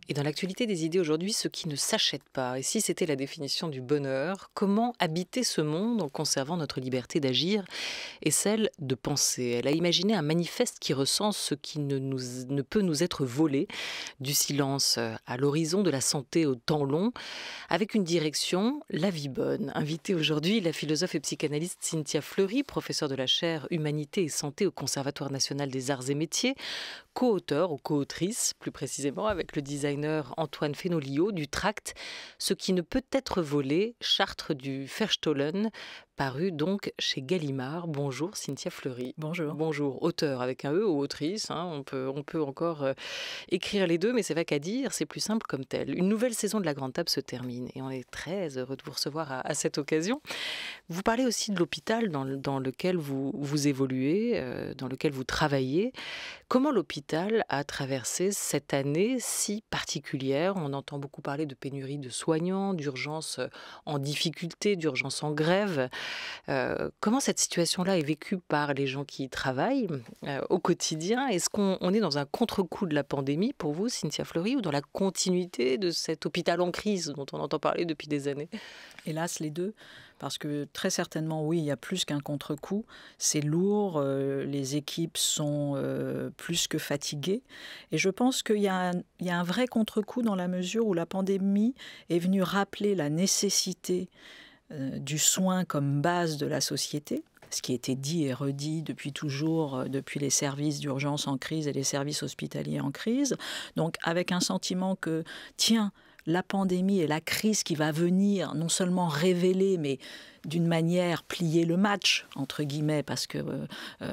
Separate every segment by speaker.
Speaker 1: Et dans l'actualité des idées aujourd'hui, ce qui ne s'achète pas. Et si c'était la définition du bonheur, comment habiter ce monde en conservant notre liberté d'agir et celle de penser? Elle a imaginé un manifeste qui recense ce qui ne peut nous être volé, du silence à l'horizon, de la santé au temps long, avec une direction, la vie bonne. Invitée aujourd'hui, la philosophe et psychanalyste Cynthia Fleury, professeure de la chaire Humanité et Santé au Conservatoire national des arts et métiers, co-auteur ou co-autrice, plus précisément, avec le designer Antoine Fenolio du tract Ce qui ne peut être volé, Chartres du Verstollen, paru donc chez Gallimard. Bonjour Cynthia Fleury.
Speaker 2: Bonjour.
Speaker 1: Bonjour, auteur avec un E ou autrice, hein, on peut encore écrire les deux, mais c'est vrai qu'à dire, c'est plus simple comme tel. Une nouvelle saison de La Grande Table se termine et on est très heureux de vous recevoir à cette occasion. Vous parlez aussi de l'hôpital dans lequel vous évoluez, dans lequel vous travaillez. Comment l'hôpital a traversé cette année si particulière? On entend beaucoup parler de pénurie de soignants, d'urgence en difficulté, d'urgence en grève. Comment cette situation-là est vécue par les gens qui y travaillent au quotidien? Est-ce qu'on est dans un contre-coup de la pandémie pour vous, Cynthia Fleury, ou dans la continuité de cet hôpital en crise dont on entend parler depuis des années?
Speaker 2: Hélas, les deux, parce que très certainement, oui, il y a plus qu'un contre-coup. C'est lourd, les équipes sont plus que fatiguées. Et je pense qu'il y a un vrai contre-coup dans la mesure où la pandémie est venue rappeler la nécessité du soin comme base de la société, ce qui était dit et redit depuis toujours, depuis les services d'urgence en crise et les services hospitaliers en crise. Donc avec un sentiment que, tiens, la pandémie et la crise qui va venir, non seulement révéler, mais d'une manière plier le match, entre guillemets, parce que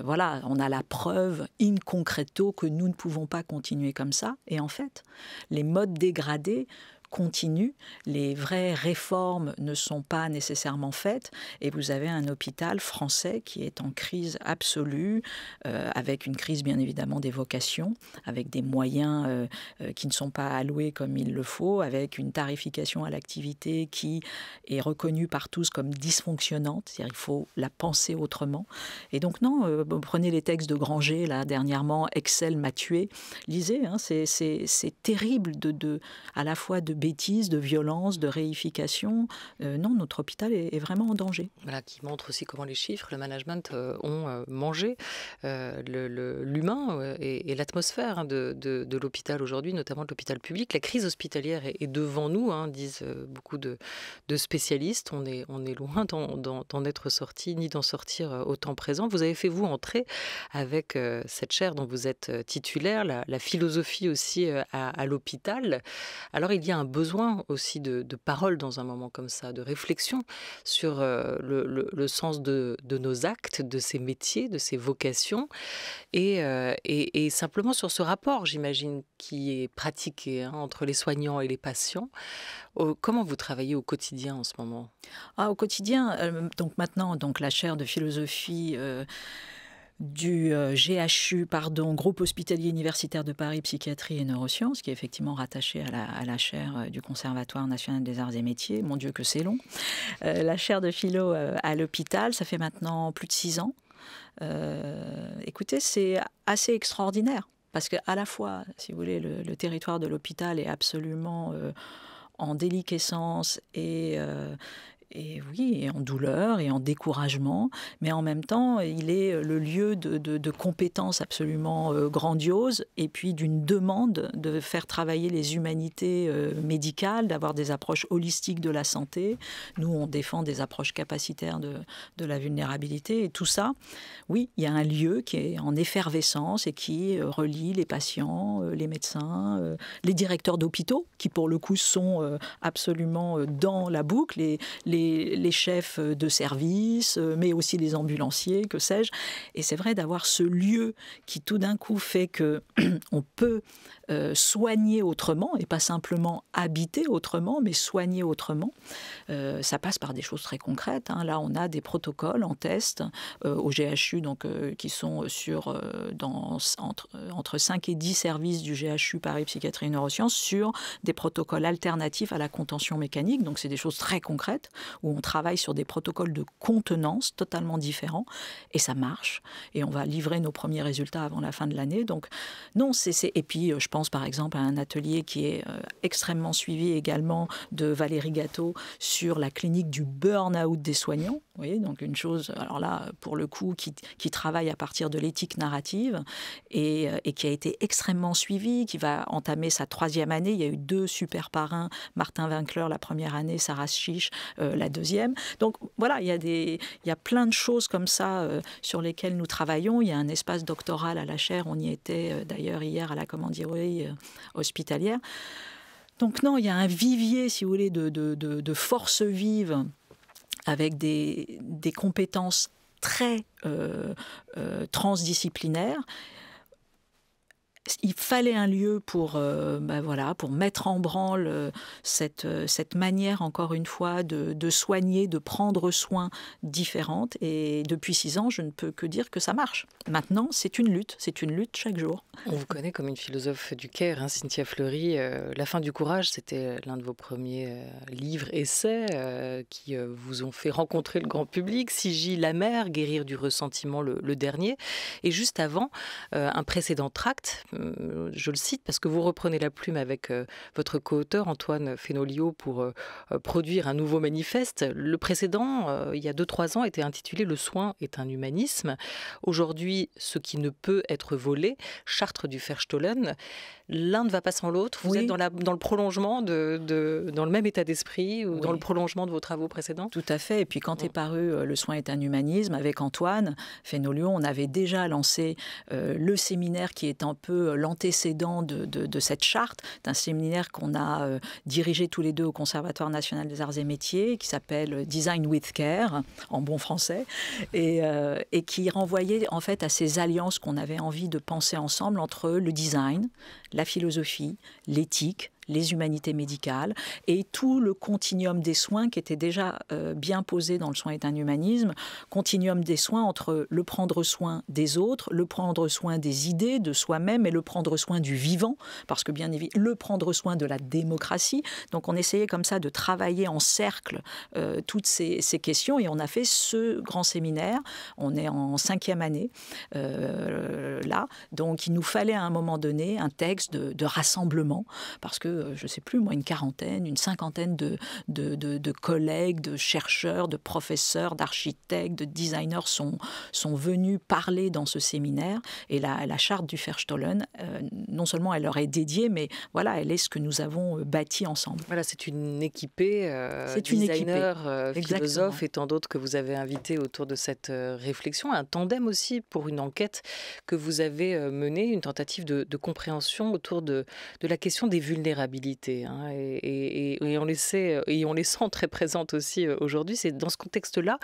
Speaker 2: voilà, on a la preuve in concreto que nous ne pouvons pas continuer comme ça. Et en fait, les modes dégradés continue, les vraies réformes ne sont pas nécessairement faites et vous avez un hôpital français qui est en crise absolue, avec une crise bien évidemment des vocations, avec des moyens qui ne sont pas alloués comme il le faut, avec une tarification à l'activité qui est reconnue par tous comme dysfonctionnante, c'est-à-dire il faut la penser autrement. Et donc non, prenez les textes de Granger, là dernièrement, Excel m'a tué, lisez, hein, c'est terrible à la fois de bêtises, de violence, de réification. Non, notre hôpital est vraiment en danger.
Speaker 1: Voilà, qui montre aussi comment les chiffres, le management ont mangé l'humain et l'atmosphère de l'hôpital aujourd'hui, notamment de l'hôpital public. La crise hospitalière est devant nous, hein, disent beaucoup de spécialistes. On est loin d'en être sorti, ni d'en sortir au temps présent. Vous avez fait, vous, entrer avec cette chaire dont vous êtes titulaire, la philosophie aussi à l'hôpital. Alors, il y a un besoin aussi de parole dans un moment comme ça, de réflexion sur le sens de nos actes, de ces métiers, de ces vocations, et simplement sur ce rapport, j'imagine, qui est pratiqué entre les soignants et les patients. Comment vous travaillez au quotidien en ce moment?
Speaker 2: Au quotidien, donc maintenant, la chaire de philosophie du GHU, Groupe Hospitalier Universitaire de Paris, Psychiatrie et Neurosciences, qui est effectivement rattaché à la chaire du Conservatoire national des arts et métiers. Mon Dieu que c'est long. La chaire de philo à l'hôpital, ça fait maintenant plus de 6 ans. Écoutez, c'est assez extraordinaire, parce qu'à la fois, si vous voulez, le territoire de l'hôpital est absolument en déliquescence et oui, et en douleur et en découragement, mais en même temps, il est le lieu de compétences absolument grandioses et puis d'une demande de faire travailler les humanités médicales, d'avoir des approches holistiques de la santé. Nous, on défend des approches capacitaires de la vulnérabilité et tout ça. Oui, il y a un lieu qui est en effervescence et qui relie les patients, les médecins, les directeurs d'hôpitaux, qui pour le coup sont absolument dans la boucle, les chefs de service, mais aussi les ambulanciers, que sais-je. Et c'est vrai d'avoir ce lieu qui tout d'un coup fait que on peut soigner autrement, et pas simplement habiter autrement, mais soigner autrement. Ça passe par des choses très concrètes, hein. Là, on a des protocoles en test au GHU, donc, qui sont entre 5 et 10 services du GHU Paris Psychiatrie et Neurosciences sur des protocoles alternatifs à la contention mécanique. Donc, c'est des choses très concrètes. où on travaille sur des protocoles de contenance totalement différents, et ça marche. Et on va livrer nos premiers résultats avant la fin de l'année. Donc non, et puis je pense par exemple à un atelier qui est extrêmement suivi également de Valérie Gâteau sur la clinique du burn-out des soignants. Vous voyez, donc une chose, alors là, pour le coup, qui travaille à partir de l'éthique narrative et qui a été extrêmement suivie, qui va entamer sa 3e année. Il y a eu 2 super parrains, Martin Winkler la première année, Sarah Chiche la 2e. Donc voilà, il y a plein de choses comme ça sur lesquelles nous travaillons. Il y a un espace doctoral à la chaire, on y était d'ailleurs hier à la commanderie hospitalière. Donc non, il y a un vivier, si vous voulez, de forces vives avec des compétences très transdisciplinaires. Il fallait un lieu pour mettre en branle cette manière, encore une fois, de soigner, de prendre soin différente. Et depuis 6 ans, je ne peux que dire que ça marche. Maintenant, c'est une lutte chaque jour.
Speaker 1: On vous connaît comme une philosophe du Caire, Cynthia Fleury. La fin du courage, c'était l'un de vos premiers livres, essais, qui vous ont fait rencontrer le grand public. Sigy la mer, guérir du ressentiment, le dernier. Et juste avant, un précédent tract, je le cite parce que vous reprenez la plume avec votre co-auteur Antoine Fenolio pour produire un nouveau manifeste. Le précédent, il y a 2-3 ans, était intitulé « Le soin est un humanisme ». Aujourd'hui, ce qui ne peut être volé, Chartres du Verstollen. L'un ne va pas sans l'autre. Vous êtes dans le prolongement, dans le même état d'esprit ou dans le prolongement de vos travaux précédents?
Speaker 2: Tout à fait. Et puis quand est paru Le soin est un humanisme, avec Antoine Fenolio, on avait déjà lancé le séminaire qui est un peu l'antécédent de cette charte. C'est un séminaire qu'on a dirigé tous les deux au Conservatoire national des arts et métiers, qui s'appelle Design with Care, en bon français, et qui renvoyait en fait à ces alliances qu'on avait envie de penser ensemble entre le design, la philosophie, l'éthique, les humanités médicales et tout le continuum des soins qui était déjà bien posé dans Le soin est un humanisme, continuum des soins entre le prendre soin des autres, le prendre soin des idées, de soi-même et le prendre soin du vivant, parce que bien évidemment, le prendre soin de la démocratie. Donc on essayait comme ça de travailler en cercle toutes ces questions et on a fait ce grand séminaire. On est en 5e année là, donc il nous fallait à un moment donné un texte de rassemblement, parce que je ne sais plus, moi, une 40aine, une 50aine de collègues, de chercheurs, de professeurs, d'architectes, de designers sont venus parler dans ce séminaire. Et la charte du Verstollen, non seulement elle leur est dédiée, mais voilà, elle est ce que nous avons bâti ensemble.
Speaker 1: Voilà, c'est une équipée, designers, philosophes et tant d'autres que vous avez invités autour de cette réflexion. Un tandem aussi pour une enquête que vous avez menée, une tentative de compréhension autour de la question des vulnérabilités. Et on les sait, et on les sent très présentes aussi aujourd'hui. C'est dans ce contexte-là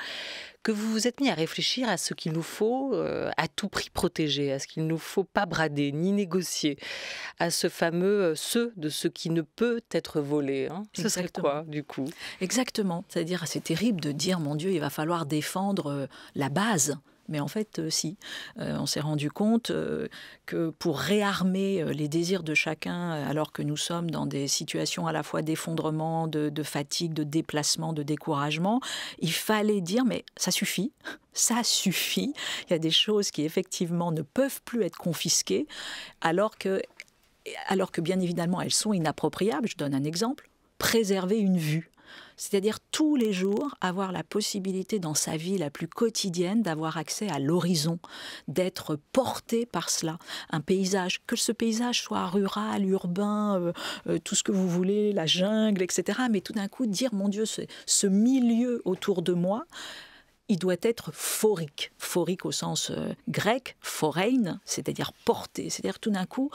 Speaker 1: que vous vous êtes mis à réfléchir à ce qu'il nous faut à tout prix protéger, à ce qu'il ne nous faut pas brader ni négocier, à ce fameux de ce qui ne peut être volé. Ce serait quoi, du coup?
Speaker 2: Exactement. C'est-à-dire, c'est terrible de dire, mon Dieu, il va falloir défendre la base. Mais en fait, si. On s'est rendu compte que pour réarmer les désirs de chacun, alors que nous sommes dans des situations à la fois d'effondrement, de fatigue, de déplacement, de découragement, il fallait dire, mais ça suffit. Ça suffit. Il y a des choses qui, effectivement, ne peuvent plus être confisquées, alors que bien évidemment, elles sont inappropriables. Je donne un exemple. Préserver une vue. C'est-à-dire tous les jours avoir la possibilité dans sa vie la plus quotidienne d'avoir accès à l'horizon, d'être porté par cela. Un paysage, que ce paysage soit rural, urbain, tout ce que vous voulez, la jungle, etc. Mais tout d'un coup, dire, mon Dieu, ce milieu autour de moi, il doit être phorique. Phorique au sens grec, phorein, c'est-à-dire porté. C'est-à-dire tout d'un coup,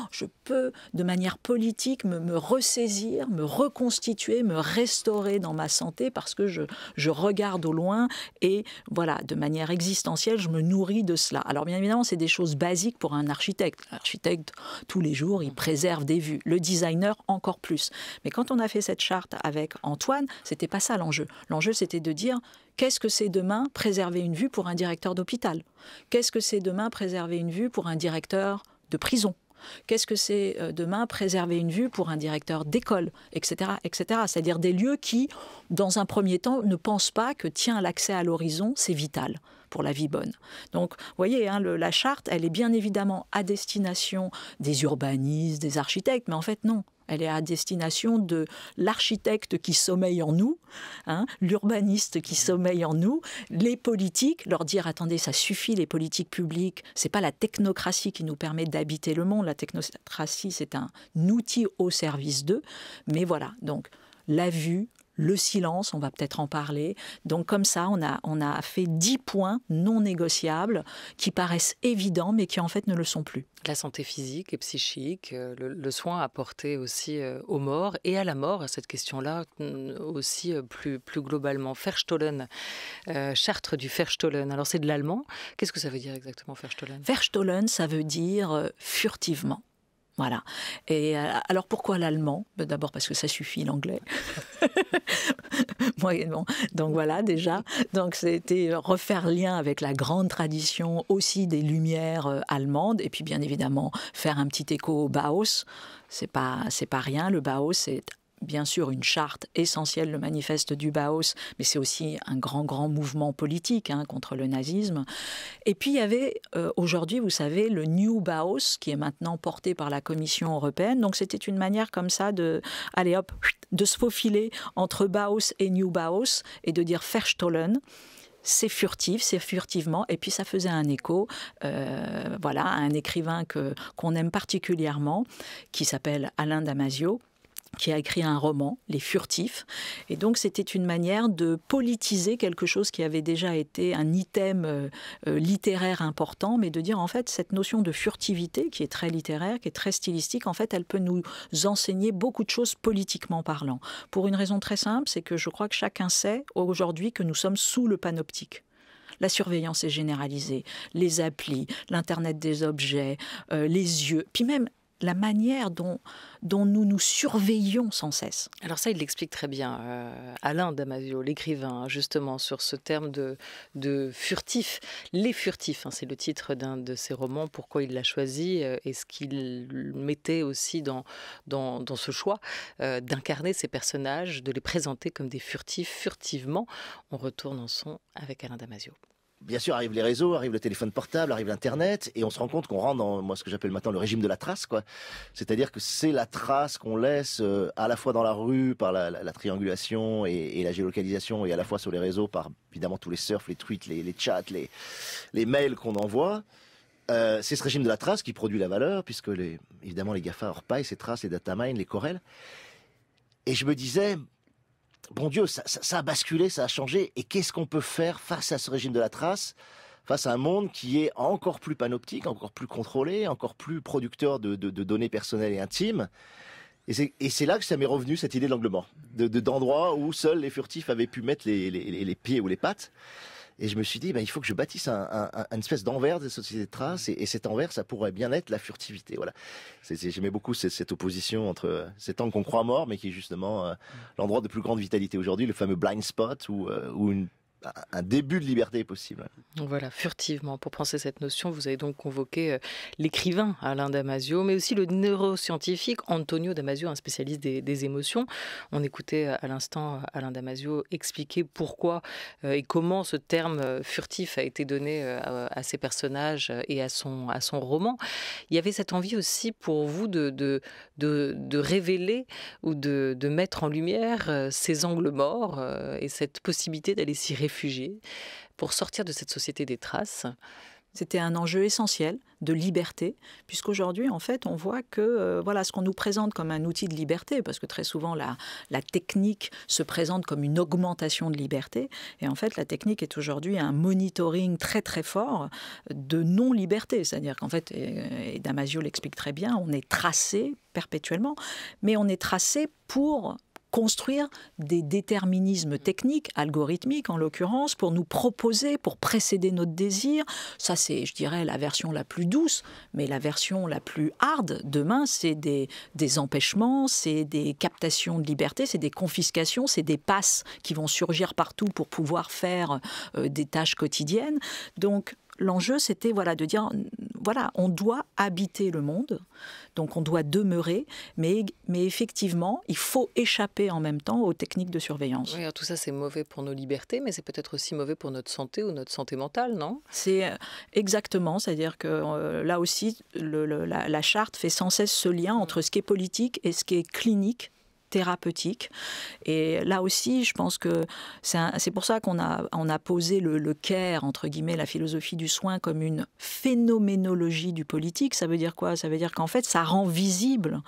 Speaker 2: je peux, de manière politique, me ressaisir, me reconstituer, me restaurer dans ma santé parce que je regarde au loin et voilà, de manière existentielle, je me nourris de cela. Alors bien évidemment, c'est des choses basiques pour un architecte. L'architecte, tous les jours, il préserve des vues. Le designer, encore plus. Mais quand on a fait cette charte avec Antoine, c'était pas ça l'enjeu. L'enjeu, c'était de dire... Qu'est-ce que c'est demain préserver une vue pour un directeur d'hôpital? Qu'est-ce que c'est demain préserver une vue pour un directeur de prison? Qu'est-ce que c'est demain préserver une vue pour un directeur d'école, etc., etc. C'est-à-dire des lieux qui, dans un premier temps, ne pensent pas que tiens, l'accès à l'horizon, c'est vital pour la vie bonne. Donc, vous voyez, hein, la charte, elle est bien évidemment à destination des urbanistes, des architectes, mais en fait, non. Elle est à destination de l'architecte qui sommeille en nous, hein, l'urbaniste qui sommeille en nous, les politiques, leur dire attendez, ça suffit les politiques publiques, c'est pas la technocratie qui nous permet d'habiter le monde, la technocratie c'est un outil au service d'eux, mais voilà, donc la vue, le silence, on va peut-être en parler. Donc comme ça, on a fait 10 points non négociables qui paraissent évidents, mais qui en fait ne le sont plus.
Speaker 1: La santé physique et psychique, le soin apporté aussi aux morts et à la mort, à cette question-là aussi plus globalement. Verstollen, charte du Verstollen. Alors c'est de l'allemand. Qu'est-ce que ça veut dire exactement Verstollen ?
Speaker 2: Verstollen, ça veut dire furtivement. Voilà. Et alors pourquoi l'allemand ? D'abord parce que ça suffit l'anglais. Bon, donc voilà déjà. Donc c'était refaire lien avec la grande tradition aussi des Lumières allemandes et puis bien évidemment faire un petit écho au Bauhaus. C'est pas rien. Le Bauhaus c'est bien sûr une charte essentielle, le manifeste du Bauhaus, mais c'est aussi un grand mouvement politique hein, contre le nazisme. Et puis il y avait aujourd'hui, vous savez, le New Bauhaus qui est maintenant porté par la Commission européenne. Donc c'était une manière comme ça de, allez hop, de se faufiler entre Bauhaus et New Bauhaus et de dire Verstollen. C'est furtif, c'est furtivement, et puis ça faisait un écho voilà, à un écrivain qu'on aime particulièrement, qui s'appelle Alain Damasio, qui a écrit un roman, Les Furtifs. Et donc, c'était une manière de politiser quelque chose qui avait déjà été un item littéraire important, mais de dire, en fait, cette notion de furtivité, qui est très littéraire, qui est très stylistique, en fait, elle peut nous enseigner beaucoup de choses politiquement parlant. Pour une raison très simple, c'est que je crois que chacun sait aujourd'hui que nous sommes sous le panoptique. La surveillance est généralisée, les applis, l'Internet des objets, les yeux, puis même la manière dont nous nous surveillons sans cesse.
Speaker 1: Alors ça, il l'explique très bien. Alain Damasio, l'écrivain, justement, sur ce terme de furtif. Les furtifs, hein, c'est le titre d'un de ses romans. Pourquoi il l'a choisi et ce qu'il mettait aussi dans ce choix d'incarner ces personnages, de les présenter comme des furtifs, furtivement. On retourne en son avec Alain Damasio.
Speaker 3: Bien sûr, arrivent les réseaux, arrive le téléphone portable, arrive l'Internet, et on se rend compte qu'on rentre dans moi ce que j'appelle maintenant le régime de la trace, quoi. C'est-à-dire que c'est la trace qu'on laisse à la fois dans la rue par la triangulation et la géolocalisation, et à la fois sur les réseaux par évidemment tous les surfs, les tweets, les chats, les mails qu'on envoie. C'est ce régime de la trace qui produit la valeur, puisque évidemment les GAFA orpaillent ces traces, les data mine, les corrèlent. Et je me disais, bon Dieu, ça a basculé, ça a changé. Et qu'est-ce qu'on peut faire face à ce régime de la trace, face à un monde qui est encore plus panoptique, encore plus contrôlé, encore plus producteur de données personnelles et intimes. Et c'est là que ça m'est revenu, cette idée de l'angle mort, d'endroits où seuls les furtifs avaient pu mettre les pieds ou les pattes. Et je me suis dit, il faut que je bâtisse une espèce d'envers des sociétés de traces, et cet envers, ça pourrait bien être la furtivité. Voilà. J'aimais beaucoup cette opposition entre cet angle qu'on croit mort, mais qui est justement l'endroit de plus grande vitalité aujourd'hui, le fameux blind spot, où un début de liberté est possible.
Speaker 1: Voilà, furtivement. Pour penser cette notion, vous avez donc convoqué l'écrivain Alain Damasio, mais aussi le neuroscientifique Antonio Damasio, un spécialiste des émotions. On écoutait à l'instant Alain Damasio expliquer pourquoi et comment ce terme furtif a été donné à ses personnages et à son roman. Il y avait cette envie aussi pour vous de révéler ou de mettre en lumière ces angles morts et cette possibilité d'aller s'y réfugier pour sortir de cette société des traces.
Speaker 2: C'était un enjeu essentiel de liberté, puisqu'aujourd'hui, en fait, on voit que voilà, ce qu'on nous présente comme un outil de liberté, parce que très souvent, la technique se présente comme une augmentation de liberté, et en fait, la technique est aujourd'hui un monitoring très, très fort de non-liberté. C'est-à-dire qu'en fait, et Damasio l'explique très bien, on est tracé perpétuellement, mais on est tracé pour construire des déterminismes techniques, algorithmiques en l'occurrence, pour nous proposer, pour précéder notre désir. Ça, c'est, je dirais, la version la plus douce, mais la version la plus hard demain, c'est des empêchements, c'est des captations de liberté, c'est des confiscations, c'est des passes qui vont surgir partout pour pouvoir faire des tâches quotidiennes. Donc, l'enjeu, c'était de dire, on doit habiter le monde, donc on doit demeurer, mais effectivement, il faut échapper en même temps aux techniques de surveillance.
Speaker 1: Oui, alors tout ça, c'est mauvais pour nos libertés, mais c'est peut-être aussi mauvais pour notre santé ou notre santé mentale, non?
Speaker 2: C'est exactement, c'est-à-dire que là aussi, la charte fait sans cesse ce lien entre ce qui est politique et ce qui est clinique, thérapeutique. Et là aussi, je pense que c'est pour ça qu'on a posé le care, entre guillemets, la philosophie du soin, comme une phénoménologie du politique. Ça veut dire quoi? Ça veut dire qu'en fait, ça rend visible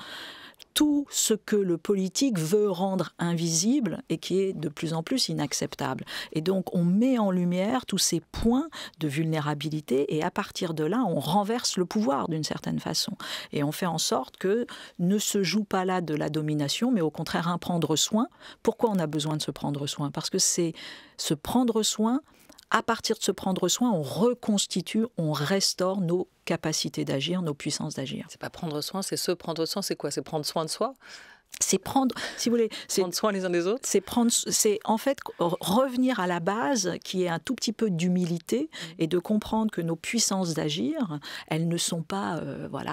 Speaker 2: tout ce que le politique veut rendre invisible et qui est de plus en plus inacceptable. Et donc, on met en lumière tous ces points de vulnérabilité et à partir de là, on renverse le pouvoir d'une certaine façon. Et on fait en sorte que ne se joue pas là de la domination, mais au contraire un prendre soin. Pourquoi on a besoin de se prendre soin? Parce que c'est se prendre soin. À partir de se prendre soin, on reconstitue, on restaure nos capacités d'agir, nos puissances d'agir.
Speaker 1: C'est pas prendre soin, c'est se prendre soin, c'est quoi? C'est prendre soin de soi?
Speaker 2: C'est prendre, si vous voulez,
Speaker 1: prendre soin les uns des autres.
Speaker 2: C'est en fait revenir à la base, qui est un tout petit peu d'humilité et de comprendre que nos puissances d'agir, elles ne sont pas,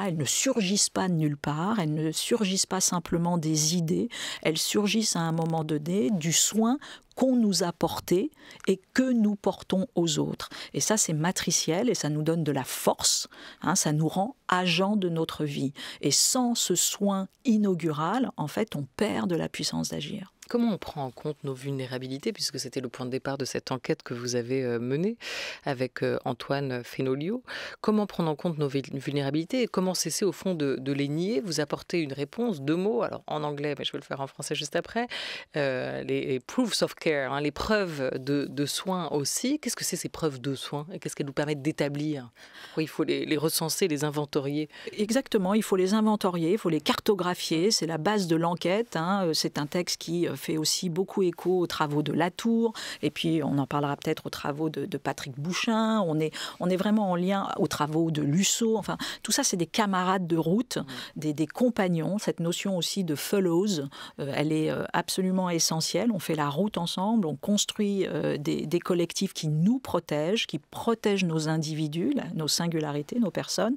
Speaker 2: elles ne surgissent pas de nulle part, elles ne surgissent pas simplement des idées, elles surgissent à un moment donné du soin qu'on nous a porté et que nous portons aux autres. Et ça, c'est matriciel et ça nous donne de la force, ça nous rend agents de notre vie. Et sans ce soin inaugural, en fait, on perd de la puissance d'agir.
Speaker 1: Comment on prend en compte nos vulnérabilités, puisque c'était le point de départ de cette enquête que vous avez menée avec Antoine Fenolio? Comment prendre en compte nos vulnérabilités et comment cesser au fond de les nier? Vous apportez une réponse, 2 mots, alors en anglais, mais je vais le faire en français juste après, les proofs of care, les preuves de soins aussi. Qu'est-ce que c'est ces preuves de soins et qu'est-ce qu'elles nous permettent d'établir? Pourquoi il faut les recenser, les inventorier?
Speaker 2: Exactement, il faut les inventorier, il faut les cartographier, c'est la base de l'enquête, c'est un texte qui fait aussi beaucoup écho aux travaux de Latour, et puis on en parlera peut-être aux travaux de Patrick Bouchain, on est vraiment en lien aux travaux de Lusso, enfin tout ça c'est des camarades de route, des compagnons, cette notion aussi de fellows, elle est absolument essentielle, on fait la route ensemble, on construit des collectifs qui nous protègent, qui protègent nos individus, nos singularités, nos personnes.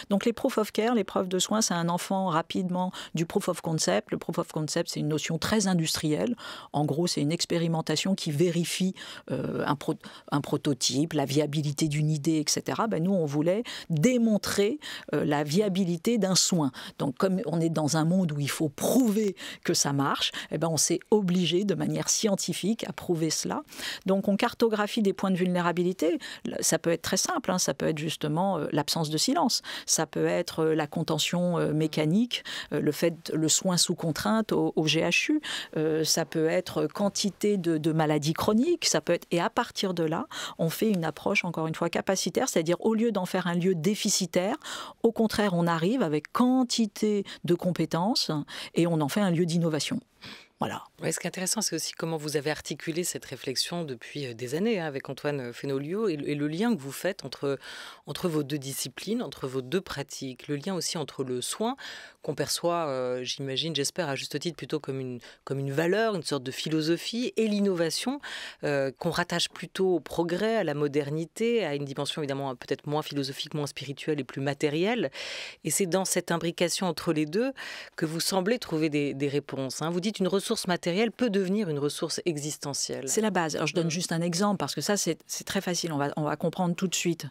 Speaker 2: Donc les proof of care, les preuves de soins, c'est un enfant rapidement du proof of concept. Le proof of concept, c'est une notion très industrielle. En gros, c'est une expérimentation qui vérifie un prototype, la viabilité d'une idée, etc. Nous, on voulait démontrer la viabilité d'un soin. Donc, comme on est dans un monde où il faut prouver que ça marche, on s'est obligé de manière scientifique à prouver cela. Donc, on cartographie des points de vulnérabilité. Ça peut être très simple, ça peut être justement l'absence de silence. Ça peut être la contention mécanique, le soin sous contrainte au GHU. Ça peut être quantité de maladies chroniques, ça peut être... Et à partir de là, on fait une approche, encore une fois, capacitaire, c'est-à-dire au lieu d'en faire un lieu déficitaire, au contraire, on arrive avec quantité de compétences et on en fait un lieu d'innovation. Voilà.
Speaker 1: Ouais, ce qui est intéressant, c'est aussi comment vous avez articulé cette réflexion depuis des années avec Antoine Fenolio et le lien que vous faites entre vos 2 disciplines, entre vos 2 pratiques, le lien aussi entre le soin qu'on perçoit, j'imagine, j'espère à juste titre, plutôt comme une valeur, une sorte de philosophie, et l'innovation qu'on rattache plutôt au progrès, à la modernité, à une dimension évidemment peut-être moins philosophique, moins spirituelle et plus matérielle. Et c'est dans cette imbrication entre les deux que vous semblez trouver des réponses. Vous dites une ressource matérielle peut devenir une ressource existentielle.
Speaker 2: C'est la base. Alors je donne juste un exemple parce que ça c'est très facile, on va comprendre tout de suite.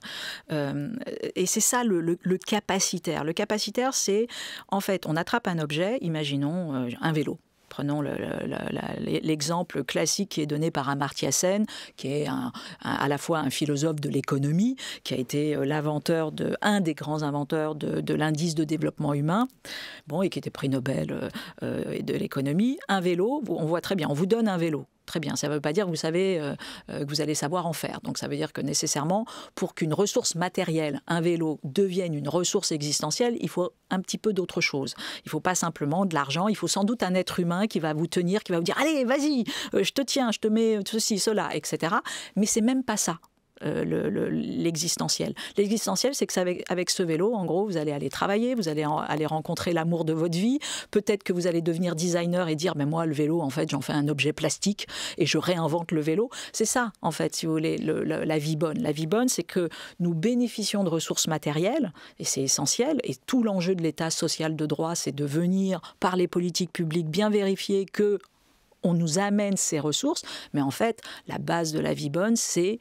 Speaker 2: Et c'est ça le capacitaire. Le capacitaire, c'est en fait on attrape un objet, imaginons un vélo. Prenons l'exemple classique qui est donné par Amartya Sen, qui est à la fois un philosophe de l'économie, qui a été un des grands inventeurs de l'indice de développement humain, et qui était prix Nobel de l'économie. Un vélo, on voit très bien, on vous donne un vélo. Très bien, ça ne veut pas dire que vous savez que vous allez savoir en faire. Donc ça veut dire que nécessairement, pour qu'une ressource matérielle, un vélo, devienne une ressource existentielle, il faut un petit peu d'autre chose. Il ne faut pas simplement de l'argent, il faut sans doute un être humain qui va vous tenir, qui va vous dire « Allez, vas-y, je te tiens, je te mets ceci, cela, etc. » Mais ce n'est même pas ça. l'existentiel. L'existentiel, c'est que avec ce vélo, en gros, vous allez aller travailler, vous allez aller rencontrer l'amour de votre vie. Peut-être que vous allez devenir designer et dire, mais moi, le vélo, en fait, j'en fais un objet plastique et je réinvente le vélo. C'est ça, en fait, si vous voulez, la vie bonne. La vie bonne, c'est que nous bénéficions de ressources matérielles, et c'est essentiel. Et tout l'enjeu de l'État social de droit, c'est de venir, par les politiques publiques, bien vérifier que on nous amène ces ressources. Mais en fait, la base de la vie bonne, c'est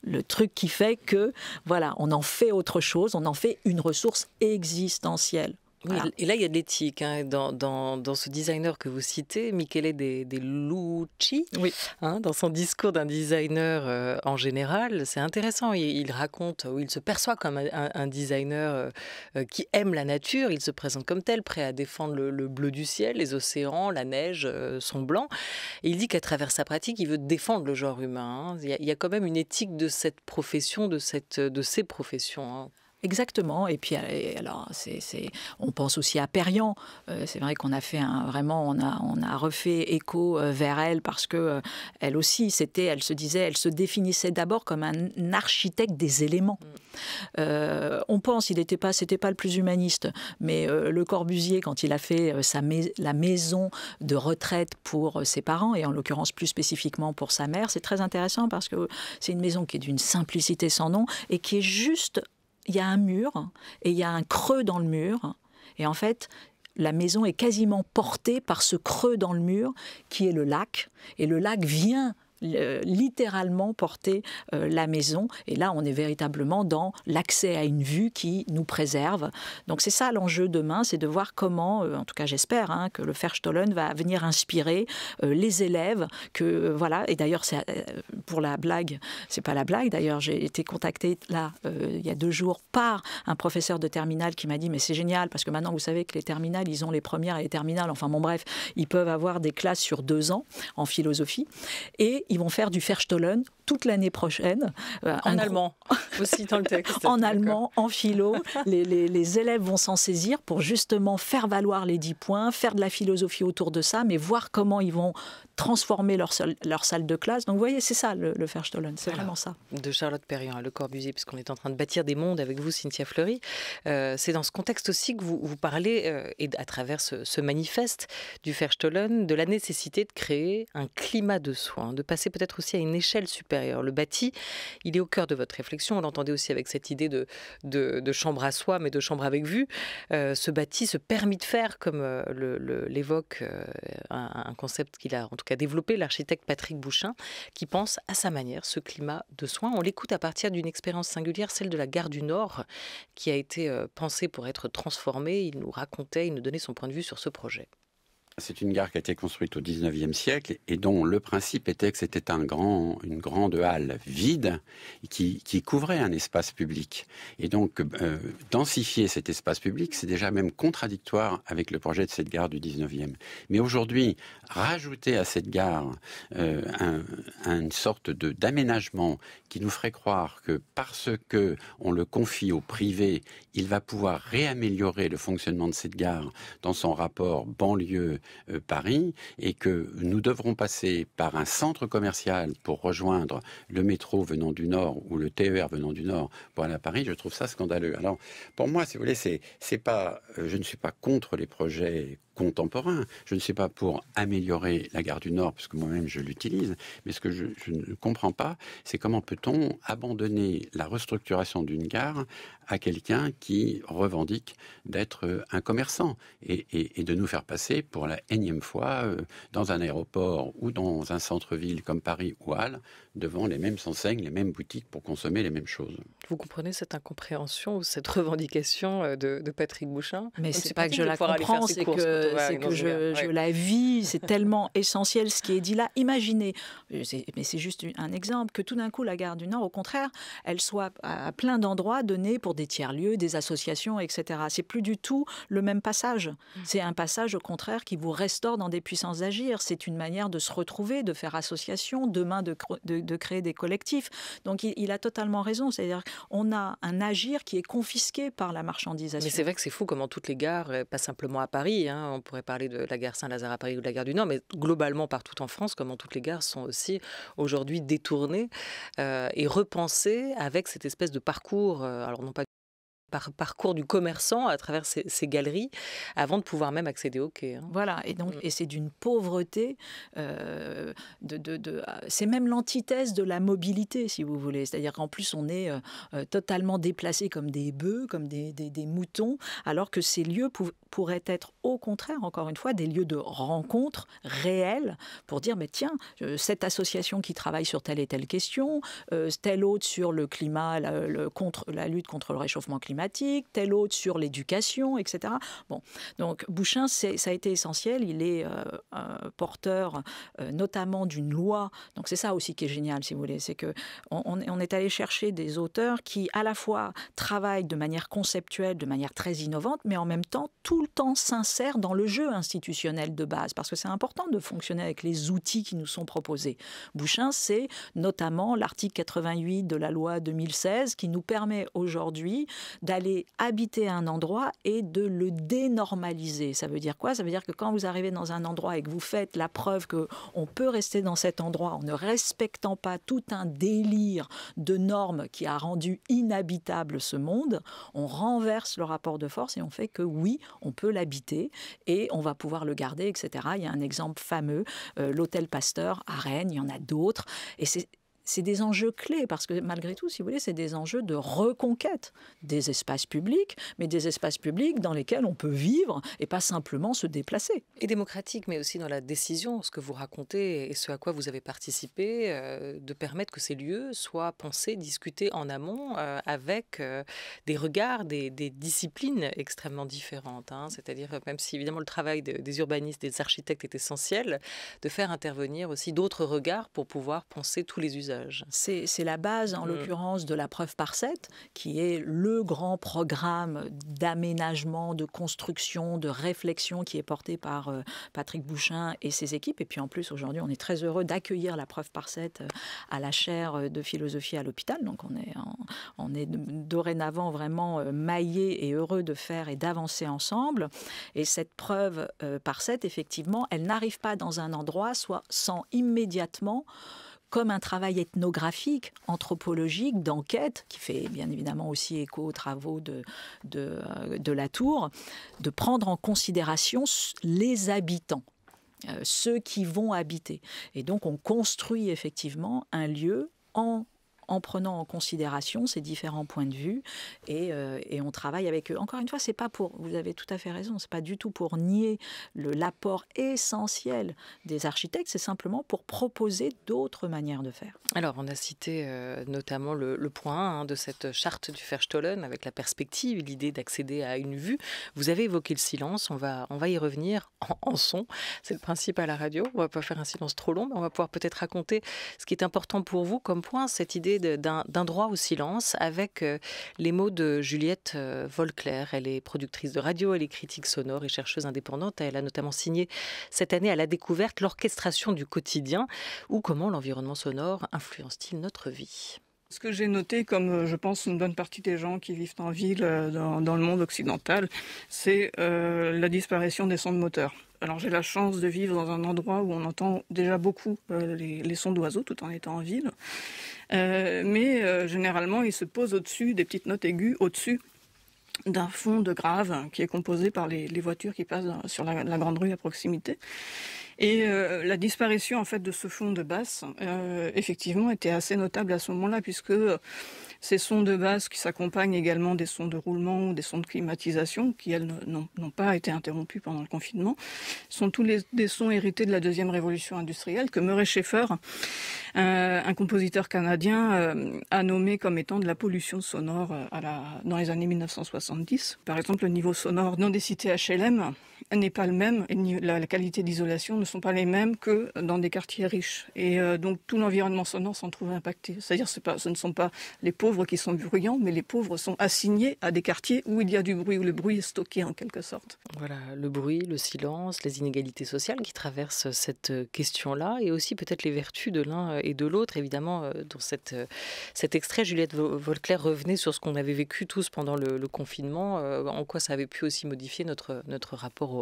Speaker 2: le truc qui fait que, voilà, on en fait autre chose, on en fait une ressource existentielle.
Speaker 1: Oui, et là, il y a de l'éthique. Hein, dans ce designer que vous citez, Michele De Lucci,
Speaker 2: oui.
Speaker 1: Dans son discours d'un designer en général, c'est intéressant. Il raconte, il se perçoit comme un designer qui aime la nature. Il se présente comme tel, prêt à défendre le bleu du ciel, les océans, la neige, son blanc. Et il dit qu'à travers sa pratique, il veut défendre le genre humain. Hein. Il y a quand même une éthique de cette profession, de ces professions. Hein.
Speaker 2: Exactement. Et puis, alors, on pense aussi à Perriand. C'est vrai qu'on a fait on a refait écho vers elle parce que elle aussi, elle se définissait d'abord comme un architecte des éléments. On pense, c'était pas le plus humaniste, mais Le Corbusier, quand il a fait la maison de retraite pour ses parents, et en l'occurrence plus spécifiquement pour sa mère, c'est très intéressant parce que c'est une maison qui est d'une simplicité sans nom et qui est juste. Il y a un mur et il y a un creux dans le mur. Et en fait, la maison est quasiment portée par ce creux dans le mur qui est le lac. Et le lac vient littéralement porter la maison. Et là, on est véritablement dans l'accès à une vue qui nous préserve. Donc c'est ça l'enjeu demain, c'est de voir comment, en tout cas j'espère, que le Verstollen va venir inspirer les élèves. Voilà. Et d'ailleurs, pour la blague, c'est pas la blague. D'ailleurs, j'ai été contactée là, il y a 2 jours, par un professeur de terminale qui m'a dit, mais c'est génial, parce que maintenant, vous savez que les terminales, ils ont les premières et les terminales. Enfin bon, bref, ils peuvent avoir des classes sur 2 ans en philosophie. Et ils vont faire du Verstollen toute l'année prochaine.
Speaker 1: En allemand, aussi dans le texte.
Speaker 2: En allemand, en philo. Les élèves vont s'en saisir pour justement faire valoir les 10 points, faire de la philosophie autour de ça, mais voir comment ils vont transformer leur salle de classe. Donc vous voyez, c'est ça le Verstollen, c'est vraiment ça.
Speaker 1: De Charlotte Perriand, Le Corbusier, puisqu'on est en train de bâtir des mondes avec vous, Cynthia Fleury. C'est dans ce contexte aussi que vous parlez, et à travers ce manifeste du Verstollen, de la nécessité de créer un climat de soins, de passer peut-être aussi à une échelle supérieure. Le bâti, il est au cœur de votre réflexion. On l'entendait aussi avec cette idée de chambre à soi, mais de chambre avec vue. Ce bâti, ce permis de faire, comme l'évoque un concept qu'il a en tout cas développé, l'architecte Patrick Bouchain, qui pense à sa manière ce climat de soins. On l'écoute à partir d'une expérience singulière, celle de la gare du Nord, qui a été pensée pour être transformée. Il nous donnait son point de vue sur ce projet.
Speaker 4: C'est une gare qui a été construite au XIXe siècle et dont le principe était que c'était une grande halle vide qui couvrait un espace public. Et donc, densifier cet espace public, c'est déjà même contradictoire avec le projet de cette gare du XIXe. Mais aujourd'hui, rajouter à cette gare une sorte d'aménagement qui nous ferait croire que parce que on le confie au privé, il va pouvoir réaméliorer le fonctionnement de cette gare dans son rapport banlieue Paris, et que nous devrons passer par un centre commercial pour rejoindre le métro venant du Nord ou le TER venant du Nord pour aller à Paris, je trouve ça scandaleux. Alors, pour moi, si vous voulez, je ne suis pas contre les projets contemporain. Je ne suis pas pour améliorer la gare du Nord, parce que moi-même je l'utilise, mais ce que je ne comprends pas, c'est comment peut-on abandonner la restructuration d'une gare à quelqu'un qui revendique d'être un commerçant et de nous faire passer pour la énième fois dans un aéroport ou dans un centre-ville comme Paris ou Halle, devant les mêmes enseignes, les mêmes boutiques pour consommer les mêmes choses.
Speaker 1: Vous comprenez cette incompréhension ou cette revendication de Patrick Bouchain?
Speaker 2: Mais c'est pas que je la comprends, c'est que je la vis, c'est tellement essentiel ce qui est dit là. Imaginez, mais c'est juste un exemple, que tout d'un coup la gare du Nord, au contraire, elle soit à plein d'endroits donnée pour des tiers-lieux, des associations, etc. C'est plus du tout le même passage. C'est un passage au contraire qui vous restaure dans des puissances d'agir. C'est une manière de se retrouver, de faire association, demain de créer des collectifs. Donc il a totalement raison, c'est-à-dire on a un agir qui est confisqué par la marchandisation.
Speaker 1: Mais c'est vrai que c'est fou comment toutes les gares, pas simplement à Paris, On pourrait parler de la gare Saint-Lazare à Paris ou de la gare du Nord, mais globalement partout en France, comme toutes les gares, sont aussi aujourd'hui détournées et repensées avec cette espèce de parcours, alors non pas parcours du commerçant à travers ces galeries, avant de pouvoir même accéder au quai.
Speaker 2: Voilà, et c'est d'une pauvreté, c'est même l'antithèse de la mobilité, si vous voulez. C'est-à-dire qu'en plus, on est totalement déplacés comme des bœufs, comme des moutons, alors que ces lieux pourraient être, au contraire, encore une fois, des lieux de rencontre réels pour dire, mais tiens, cette association qui travaille sur telle et telle question, telle autre sur le climat, la lutte contre le réchauffement climatique, telle autre sur l'éducation, etc. Bon, donc Bouchain, ça a été essentiel. Il est porteur notamment d'une loi. Donc c'est ça aussi qui est génial, si vous voulez, c'est que on est allé chercher des auteurs qui à la fois travaillent de manière conceptuelle, de manière très innovante, mais en même temps tout le temps s'insèrent dans le jeu institutionnel de base, parce que c'est important de fonctionner avec les outils qui nous sont proposés. Bouchain, c'est notamment l'article 88 de la loi 2016 qui nous permet aujourd'hui d'aller habiter un endroit et de le dénormaliser. Ça veut dire quoi? Ça veut dire que quand vous arrivez dans un endroit et que vous faites la preuve qu'on peut rester dans cet endroit en ne respectant pas tout un délire de normes qui a rendu inhabitable ce monde, on renverse le rapport de force et on fait que oui, on peut l'habiter et on va pouvoir le garder, etc. Il y a un exemple fameux, l'hôtel Pasteur à Rennes, il y en a d'autres. Et c'est des enjeux clés, parce que malgré tout, si vous voulez, c'est des enjeux de reconquête des espaces publics, mais des espaces publics dans lesquels on peut vivre et pas simplement se déplacer.
Speaker 1: Et démocratique, mais aussi dans la décision, ce que vous racontez et ce à quoi vous avez participé, de permettre que ces lieux soient pensés, discutés en amont avec des regards, des disciplines extrêmement différentes. C'est-à-dire, même si évidemment le travail des urbanistes, des architectes est essentiel, de faire intervenir aussi d'autres regards pour pouvoir penser tous les usages.
Speaker 2: C'est la base, en l'occurrence, de la preuve par 7, qui est le grand programme d'aménagement, de construction, de réflexion qui est porté par Patrick Bouchain et ses équipes. Et puis en plus, aujourd'hui, on est très heureux d'accueillir la preuve par 7 à la chaire de philosophie à l'hôpital. Donc on est dorénavant vraiment maillés et heureux de faire et d'avancer ensemble. Et cette preuve par 7, effectivement, elle n'arrive pas dans un endroit sans immédiatement, comme un travail ethnographique, anthropologique, d'enquête, qui fait bien évidemment aussi écho aux travaux de Latour, de prendre en considération les habitants, ceux qui vont habiter. Et donc on construit effectivement un lieu en prenant en considération ces différents points de vue et on travaille avec eux. Encore une fois, c'est pas pour, vous avez tout à fait raison, c'est pas du tout pour nier l'apport essentiel des architectes, c'est simplement pour proposer d'autres manières de faire.
Speaker 1: Alors, on a cité notamment le point 1 de cette charte du Verstollen avec la perspective, l'idée d'accéder à une vue. Vous avez évoqué le silence, on va y revenir en son. C'est le principe à la radio, on va pas faire un silence trop long, mais on va pouvoir peut-être raconter ce qui est important pour vous comme point, cette idée d'un droit au silence, avec les mots de Juliette Volclair. Elle est productrice de radio, elle est critique sonore et chercheuse indépendante. Elle a notamment signé cette année à la découverte l'orchestration du quotidien, ou comment l'environnement sonore influence-t-il notre vie.
Speaker 5: Ce que j'ai noté, comme je pense une bonne partie des gens qui vivent en ville dans le monde occidental, c'est la disparition des sons de moteur. Alors j'ai la chance de vivre dans un endroit où on entend déjà beaucoup les sons d'oiseaux tout en étant en ville. Mais généralement, ils se posent au-dessus des petites notes aiguës, au-dessus d'un fond de grave qui est composé par les voitures qui passent sur la grande rue à proximité. Et la disparition en fait de ce fond de basse, effectivement, était assez notable à ce moment-là, puisque ces sons de basse qui s'accompagnent également des sons de roulement ou des sons de climatisation, qui elles n'ont pas été interrompus pendant le confinement, sont tous des sons hérités de la deuxième révolution industrielle que Murray Schafer, un compositeur canadien, a nommé comme étant de la pollution sonore dans les années 1970. Par exemple, le niveau sonore dans des cités HLM n'est pas le même, et la qualité d'isolation ne sont pas les mêmes que dans des quartiers riches. Et donc tout l'environnement sonore s'en trouve impacté. C'est-à-dire ce ne sont pas les pauvres qui sont bruyants, mais les pauvres sont assignés à des quartiers où il y a du bruit, où le bruit est stocké en quelque sorte.
Speaker 1: Voilà, le bruit, le silence, les inégalités sociales qui traversent cette question-là, et aussi peut-être les vertus de l'un et de l'autre. Évidemment, dans cet extrait, Juliette Volclair revenait sur ce qu'on avait vécu tous pendant le confinement, en quoi ça avait pu aussi modifier notre rapport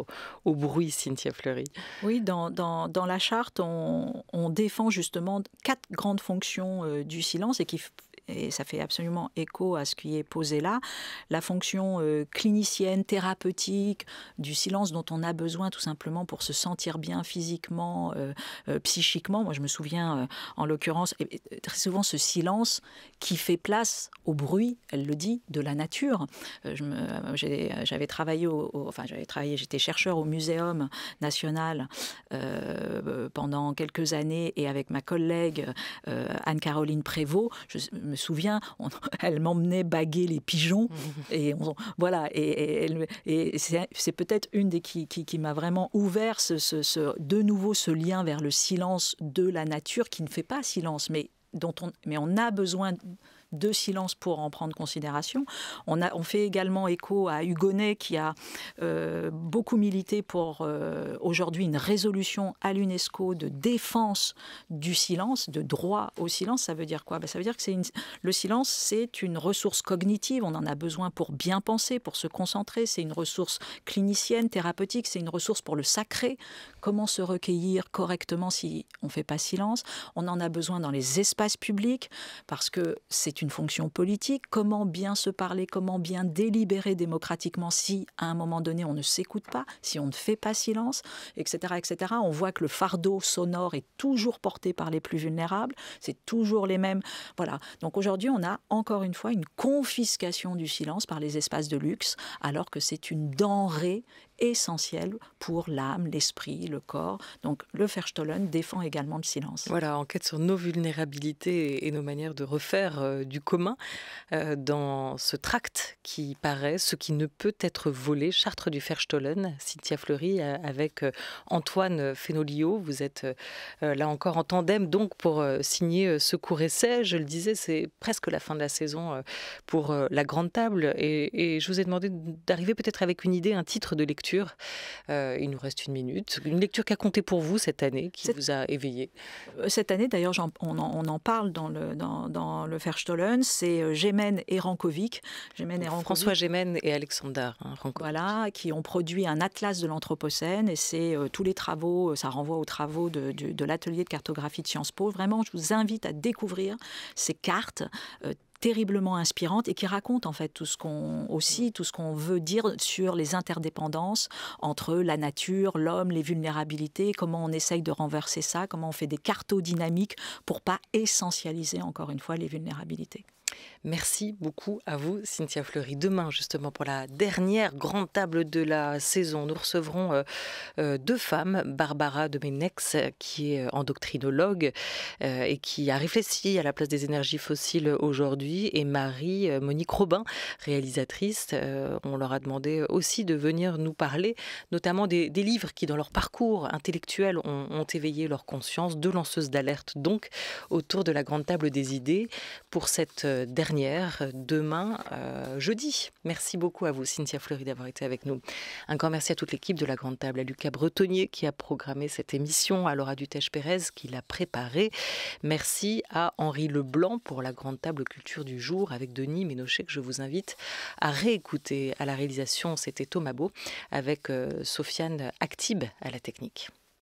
Speaker 1: au bruit, Cynthia Fleury.
Speaker 2: Oui, dans la charte, on défend justement 4 grandes fonctions du silence et ça fait absolument écho à ce qui est posé là. La fonction clinicienne, thérapeutique du silence dont on a besoin tout simplement pour se sentir bien physiquement, psychiquement. Moi, je me souviens, en l'occurrence, très souvent ce silence qui fait place au bruit, elle le dit, de la nature. J'avais travaillé, j'étais chercheur au Muséum national pendant quelques années et avec ma collègue Anne-Caroline Prévost, je me souviens, elle m'emmenait baguer les pigeons et c'est peut-être une des qui m'a vraiment ouvert de nouveau ce lien vers le silence de la nature qui ne fait pas silence, mais on a besoin de silence pour en prendre considération. On fait également écho à Hugonnet qui a beaucoup milité pour aujourd'hui une résolution à l'UNESCO de défense du silence, de droit au silence. Ça veut dire quoi ? Ça veut dire que le silence, c'est une ressource cognitive. On en a besoin pour bien penser, pour se concentrer. C'est une ressource clinicienne, thérapeutique. C'est une ressource pour le sacré. Comment se recueillir correctement si on ne fait pas silence ? On en a besoin dans les espaces publics parce que c'est une fonction politique. Comment bien se parler, comment bien délibérer démocratiquement si, à un moment donné, on ne s'écoute pas, si on ne fait pas silence, etc., etc. On voit que le fardeau sonore est toujours porté par les plus vulnérables. C'est toujours les mêmes. Voilà. Donc aujourd'hui, on a encore une fois une confiscation du silence par les espaces de luxe, alors que c'est une denrée essentielle pour l'âme, l'esprit, le corps. Donc le Verstollen défend également le silence.
Speaker 1: Voilà, enquête sur nos vulnérabilités et nos manières de refaire du commun dans ce tract qui paraît ce qui ne peut être volé, Chartres du Verstollen, Cynthia Fleury avec Antoine Fenolio. Vous êtes là encore en tandem donc pour signer ce court essai. Je le disais, c'est presque la fin de la saison pour la grande table et je vous ai demandé d'arriver peut-être avec une idée, un titre de lecture. Il nous reste 1 minute. Une lecture qui a compté pour vous cette année, qui vous a éveillé.
Speaker 2: Cette année, d'ailleurs, on en parle dans le Verstollen, c'est Gémen et Rankovic.
Speaker 1: François Gémen et Alexander Rankovic.
Speaker 2: Voilà, qui ont produit un atlas de l'Anthropocène et c'est tous les travaux, ça renvoie aux travaux de l'atelier de cartographie de Sciences Po. Vraiment, je vous invite à découvrir ces cartes terriblement inspirante et qui raconte en fait tout ce qu'on veut dire sur les interdépendances entre la nature, l'homme, les vulnérabilités, comment on essaye de renverser ça, comment on fait des cartodynamiques pour pas essentialiser encore une fois les vulnérabilités.
Speaker 1: Merci beaucoup à vous, Cynthia Fleury. Demain, justement, pour la dernière grande table de la saison, nous recevrons 2 femmes, Barbara Domenex, qui est endocrinologue et qui a réfléchi à la place des énergies fossiles aujourd'hui, et Marie-Monique Robin, réalisatrice. On leur a demandé aussi de venir nous parler, notamment des livres qui, dans leur parcours intellectuel, ont éveillé leur conscience, 2 lanceuses d'alerte, donc, autour de la grande table des idées, pour cette dernière, demain, jeudi. Merci beaucoup à vous, Cynthia Fleury, d'avoir été avec nous. Un grand merci à toute l'équipe de la Grande Table, à Lucas Bretonnier qui a programmé cette émission, à Laura Dutèche-Pérez qui l'a préparée. Merci à Henri Leblanc pour la Grande Table Culture du jour avec Denis Ménochet, que je vous invite à réécouter. À la réalisation, c'était Thomas Beau avec Sofiane Actib à la technique.